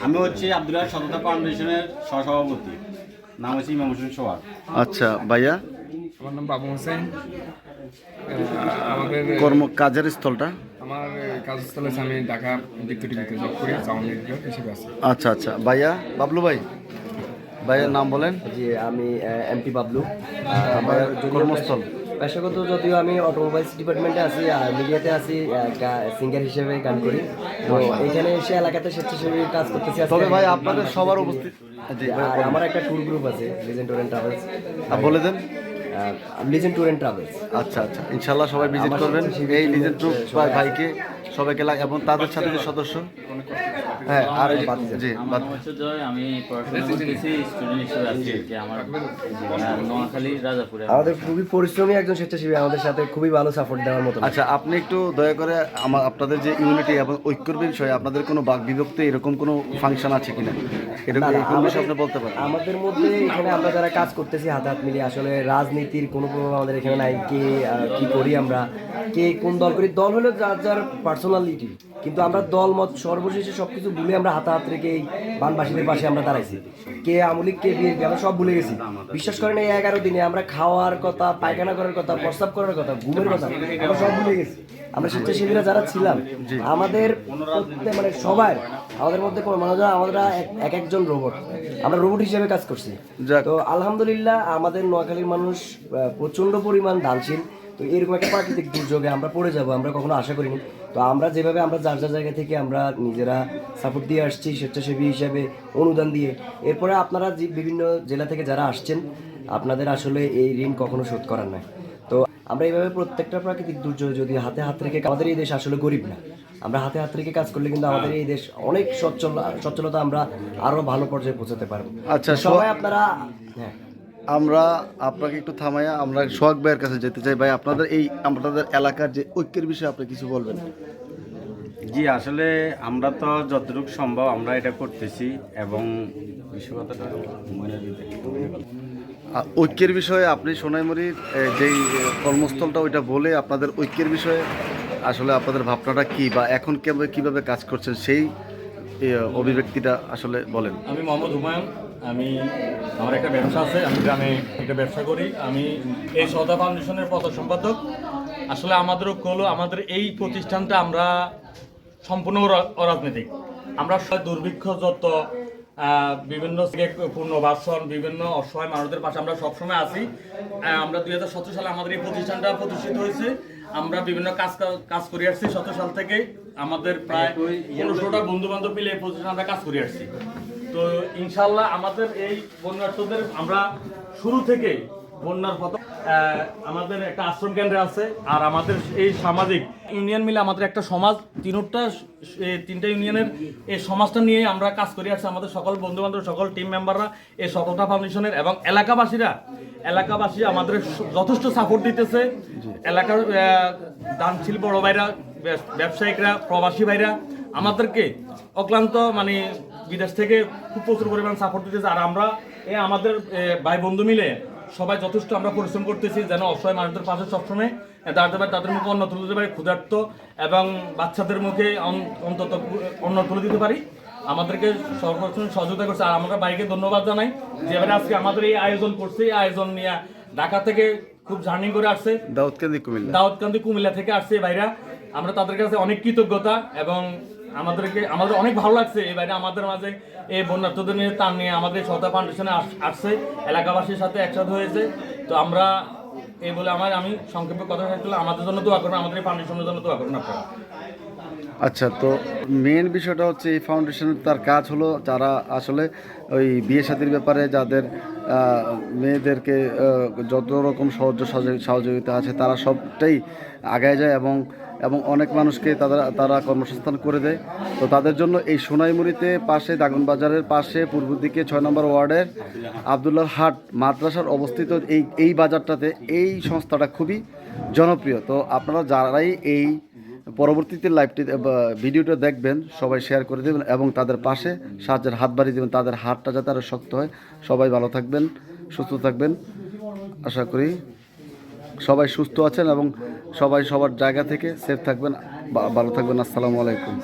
আমি হচ্ছে আব্দুল্লাহ সততা ফাউন্ডেশনের সহসভাপতি, নাম হচ্ছে ইমাম হোসেন সোহাগ। আচ্ছা ভাইয়া, আমার নাম বাবু হোসেন। আমাদের কাজের স্থলটা? আমার কাজস্থলে আছে, আমি ঢাকা ডিপ্টিতে জব করি, সাউন্ড এডিটর হিসেবে আছি। আচ্ছা আচ্ছা ভাইয়া, বাবলু ভাই, ভাইয়ের নাম বলেন। জি, আমি এমপি বাবলু। আমার কর্মস্থল? পেশাগত যদিও আমি অটোমোবাইলস ডিপার্টমেন্টে আছি আর মিডিয়াতে আছি, সিঙ্গার হিসেবে গান করি। তো এখানে এসে এলাকাতে স্বেচ্ছাসেবী কাজ করতেছি। তবে ভাই আপনাদের সবার উপস্থিত, আর আমার একটা ট্যুর গ্রুপ আছে, লিজেন্ড ট্যুর অ্যান্ড ট্রাভেলস। বলে দেন। Legend tour and travels. আচ্ছা আচ্ছা, ইনশাল্লাহ সবাই ভিজিট করবেন এই লিজেন্ড ট্যুর ভাইকে, সবাইকে এবং তাদের সাথে যে সদস্য। হ্যাঁ, আর জি আমার নাম হচ্ছে জয়, আমি পড়াশোনা করতেছি, স্টুডেন্ট হিসেবে আছি আর কি। আমার নোয়াখালী রাজাপুরে। আমাদের খুবই পরিশ্রমী একজন স্বেচ্ছাসেবী, আমাদের সাথে খুবই ভালো সাপোর্ট দেওয়ার মতো। আচ্ছা, আপনি একটু দয়া করে আপনাদের যে ইউনিটি এবং ঐক্যর বিষয়ে আপনাদের কোনো বাক বিভক্তি এরকম কোনো ফাংশন আছে কিনা, এটা কোন বিষয়ে আপনি বলতে পারেন? আমাদের মধ্যে এখানে আমরা যারা কাজ করতেছি হাত হাত মিলিয়ে, আসলে রাজনীতির কোনো প্রভাব আমাদের এখানে নাই। কে কি করি আমরা, কে কোন দল করি, দল হলো যার যার পার্সোনালিটি, কিন্তু আমরা দল মত সর্বশেষে সবকিছু ভুলে আমরা হাতে হাত রেখে এই বানবাসীদের পাশে আমরা দাঁড়াইছি। কে আমলিক কে বিএনপি আমরা সব ভুলে গেছি। বিশ্বাস করেন এই 11 দিনে আমরা খাওয়ার কথা, পায়খানা করার কথা, প্রস্রাব করার কথা, ঘুমের কথা আমরা সব ভুলে গেছি। আমরা স্বেচ্ছাসেবীরা যারা ছিলাম আমাদের মানে সবাই আমাদের মধ্যে কোনো মানুষ, আমরা এক একজন রোবট, আমরা রোবট হিসেবে কাজ করছি। তো আলহামদুলিল্লাহ আমাদের নোয়াখালীর মানুষ প্রচণ্ড পরিমাণ দানশীল। তো এরকম একটা প্রাকৃতিক দুর্যোগে আমরা পড়ে যাব আমরা কখনো আশা করিনি। তো আমরা যেভাবে আমরা যার যার জায়গা থেকে আমরা নিজেরা সাপোর্ট দিয়ে আসছি স্বেচ্ছাসেবী হিসেবে, অনুদান দিয়ে। এরপরে আপনারা যে বিভিন্ন জেলা থেকে যারা আসছেন, আপনাদের আসলে এই ঋণ কখনো শোধ করার নয়। তো আমরা এইভাবে প্রত্যেকটা প্রাকৃতিক দুর্যোগ যদি হাতে হাত রেখে, আমাদের এই দেশ আসলে গরিব না, আমরা হাতে হাত রেখে কাজ করলে কিন্তু আমাদের এই দেশ অনেক সচ্ছলতা আমরা আরো ভালো পর্যায়ে পৌঁছাতে পারবো। আচ্ছা, সবাই আপনারা, হ্যাঁ, আমরা আপনাকে একটু থামাইয়া আমরা সোহাগ ভাইয়ের কাছে যেতে চাই। ভাই, আপনাদের এলাকার যে ঐক্যের বিষয়ে আপনি কিছু বলবেন? জি, আসলে আমরা তো যতটুকু সম্ভব আমরা এটা করতেছি এবং বিষয়টাটা ঐক্যের বিষয়ে আপনি সোনাইমুড়ির যেই কর্মস্থলটা ওইটা বলে আপনাদের ঐক্যের বিষয়ে আসলে আপনাদের ভাবনাটা কি, বা এখন কিভাবে কাজ করছেন সেই অভিব্যক্তিটা আসলে বলেন। আমি মোহাম্মদ হুমায়ুন, আমার একটা ব্যবসা আছে, আমি গ্রামে একটা ব্যবসা করি। আমি এই সততা ফাউন্ডেশনের পথ সম্পাদক। আসলে আমাদের হলো আমাদের এই প্রতিষ্ঠানটা আমরা সম্পূর্ণ অরাজনৈতিক। আমরা দুর্ভিক্ষ যত বিভিন্ন পুনর্বাসন, বিভিন্ন অসহায় মানুষদের পাশে আমরা সবসময় আছি। আমরা 2017 সালে আমাদের এই প্রতিষ্ঠানটা প্রতিষ্ঠিত হয়েছে। আমরা বিভিন্ন কাজ করে আসছি 17 সাল থেকে। আমাদের প্রায় 1500টা বন্ধু বান্ধব মিলে এই প্রতিষ্ঠানে আমরা কাজ করে আসছি। তো ইনশাল্লাহ আমাদের এই বন্যার্থদের আমরা শুরু থেকে বন্যার আমাদের একটা আশ্রম কেন্দ্র আছে, আর আমাদের এই সামাজিক ইউনিয়ন মিলে আমাদের একটা সমাজ, তিনটা ইউনিয়নের এই সমাজটা নিয়ে আমরা কাজ করে আসছি। আমাদের সকল বন্ধু বান্ধব, সকল টিম মেম্বাররা এই সততা ফাউন্ডেশনের এবং এলাকাবাসী আমাদের যথেষ্ট সাপোর্ট দিতেছে। এলাকার দানশীল বড় ভাইরা, ব্যবসায়িকরা, প্রবাসী ভাইরা আমাদেরকে অক্লান্ত মানে বিদেশ থেকে খুব প্রচুর পরিমাণ সাপোর্ট দিতেছে। আর আমরা আমাদের ভাই বন্ধু মিলে সবাই যথেষ্ট আমরা পরিশ্রম করতেছি যেন অসহায় মানুষদের পাশে সবসময় দাঁড়াতে পারে, তাদের মুখে অন্ন তুলে দিতে পারি, ক্ষুধার্ত এবং বাচ্চাদের মুখে অন্তত অন্ন তুলে দিতে পারি। আমাদেরকে সর্বপ্রথম সহযোগিতা করছে। আর আমরা ভাইকে ধন্যবাদ জানাই যে এবারে আজকে আমাদের এই আয়োজন করছে। এই আয়োজন নিয়ে ঢাকা থেকে খুব জার্নি করে আসছে, দাউদকান্দি কুমিল্লা থেকে আসছে ভাইরা। আমরা তাদের কাছে অনেক কৃতজ্ঞতা এবং আমাদের অনেক ভালো লাগছে এই বাইরে আমাদের মাঝে এই বন্যার্থদের নিয়ে তার নিয়ে আমাদের সততা ফাউন্ডেশনে আসছে, এলাকাবাসীর সাথে একসাথে হয়েছে। তো আমরা এই বলে আমি সংক্ষেপে কথা শেষ করলাম। আমাদের জন্য দোয়া করবেন, আমাদের এই ফাউন্ডেশনের জন্য দোয়া করবেন আপনারা। আচ্ছা, তো মেন বিষয়টা হচ্ছে এই ফাউন্ডেশনের তার কাজ হলো যারা আসলে ওই বিয়ে শাদীর ব্যাপারে যাদের মেয়েদেরকে যত রকম সহযোগিতা আছে তারা সবটাই আগায় যায় এবং অনেক মানুষকে তারা কর্মসংস্থান করে দেয়। তো তাদের জন্য এই সোনাইমুড়িতে পাশে দাগনবাজারের পাশে পূর্ব দিকে 6 নম্বর ওয়ার্ডের আবদুল্লাহর হাট মাদ্রাসার অবস্থিত এই বাজারটাতে এই সংস্থাটা খুবই জনপ্রিয়। তো আপনারা যারাই এই পরবর্তীতে ভিডিওটা দেখবেন সবাই শেয়ার করে দেবেন এবং তাদের পাশে সাহায্যের হাত বাড়িয়ে দেবেন, তাদের হাতটা যাতে আরও শক্ত হয়। সবাই ভালো থাকবেন, সুস্থ থাকবেন। আশা করি সবাই সুস্থ আছেন এবং সবাই সবার জায়গা থেকে সেফ থাকবেন, ভালো থাকবেন। আসসালামু আলাইকুম।